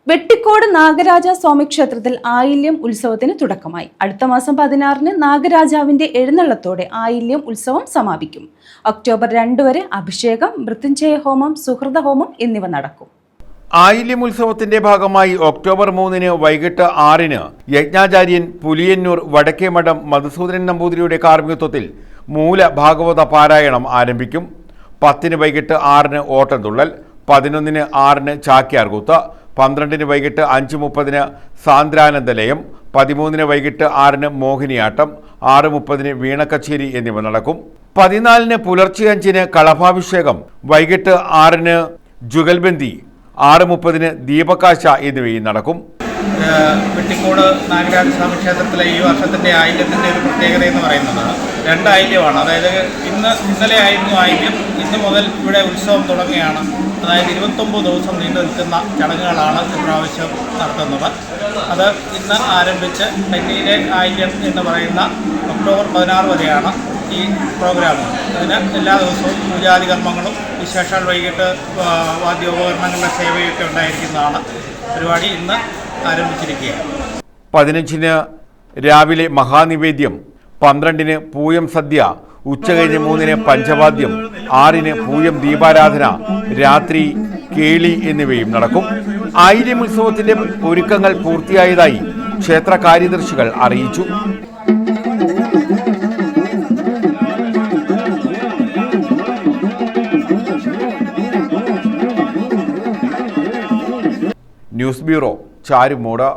വെട്ടിക്കോട് നാഗരാജ സ്വാമി ക്ഷേത്രത്തിൽ ആയില്യം ഉത്സവത്തിന് തുടക്കമായി. അടുത്ത മാസം 16-ന് നാഗരാജാവിന്റെ എഴുന്നള്ളത്തോടെ ആയില്യം ഉത്സവം സമാപിക്കും. ഒക്ടോബർ 2 വരെ അഭിഷേകം, മൃത്യുഞ്ജയ ഹോമം, സുഹൃത ഹോമം എന്നിവ നടക്കും. ആയില്യം ഉത്സവത്തിന്റെ ഭാഗമായി ഒക്ടോബർ 3-ന് വൈകിട്ട് 6-ന് യജ്ഞാചാര്യൻ പുലിയന്നൂർ വടക്കേമഠം മധുസൂദനൻ നമ്പൂതിരിയുടെ കാർമ്മികത്വത്തിൽ മൂല ഭാഗവത പാരായണം ആരംഭിക്കും. 10-ന് വൈകിട്ട് 6-ന് ഓട്ടംതുള്ളൽ, 11-ന് 6-ന് ചാക്യാർകൂത്ത്, 12-ന് വൈകിട്ട് 5:30-ന് സാന്ദ്രാനന്ദലയം, 13-ന് വൈകിട്ട് 6-ന് മോഹിനിയാട്ടം, 6:30-ന് വീണക്കച്ചേരി എന്നിവ നടക്കും. 14-ന് പുലർച്ചെ 5-ന് കളഭാഭിഷേകം, വൈകിട്ട് 6-ന് ജുഗൽബന്ദി, 6:30-ന് ദീപകാശ എന്നിവയും നടക്കും. വെട്ടിക്കോട് നാഗരാജസ്വാമി ക്ഷേത്രത്തിലെ ഈ വർഷത്തിൻ്റെ ആയില്യത്തിൻ്റെ ഒരു പ്രത്യേകത എന്ന് പറയുന്നത് 2 ആയില്യമാണ്. അതായത് ഇന്നലെ ആയിരുന്നു ആയില്യം, ഇന്ന് മുതൽ ഇവിടെ ഉത്സവം തുടങ്ങുകയാണ്. അതായത് 29 ദിവസം നീണ്ടു നിൽക്കുന്ന ചടങ്ങുകളാണ് ഇപ്രാവശ്യം നടത്തുന്നത്. അത് ഇന്ന് ആരംഭിച്ച് കന്നിയിലെ ആയില്യം എന്ന് പറയുന്ന ഒക്ടോബർ 16 വരെയാണ് ഈ പ്രോഗ്രാം. ഇതിന് എല്ലാ ദിവസവും പൂജാതി കർമ്മങ്ങളും വിശേഷാൽ വൈകിട്ട് വാദ്യോപകരണങ്ങളുടെ സേവയൊക്കെ ഉണ്ടായിരിക്കുന്നതാണ്. പരിപാടി ഇന്ന് ആരംഭിച്ചിരിക്കുകയാണ്. 15-ന് രാവിലെ മഹാനിവേദ്യം, 12-ന് പൂയം സദ്യ, ഉച്ചകഴിഞ്ഞ് 3-ന് പഞ്ചവാദ്യം, 6-ന് പൂയം ദീപാരാധന, രാത്രി കേളി എന്നിവയും നടക്കും. ആയില്യം ഉത്സവത്തിന്റെ ഒരുക്കങ്ങൾ പൂർത്തിയായതായി ക്ഷേത്ര കാര്യദർശികൾ അറിയിച്ചു. News bureau, Charummood.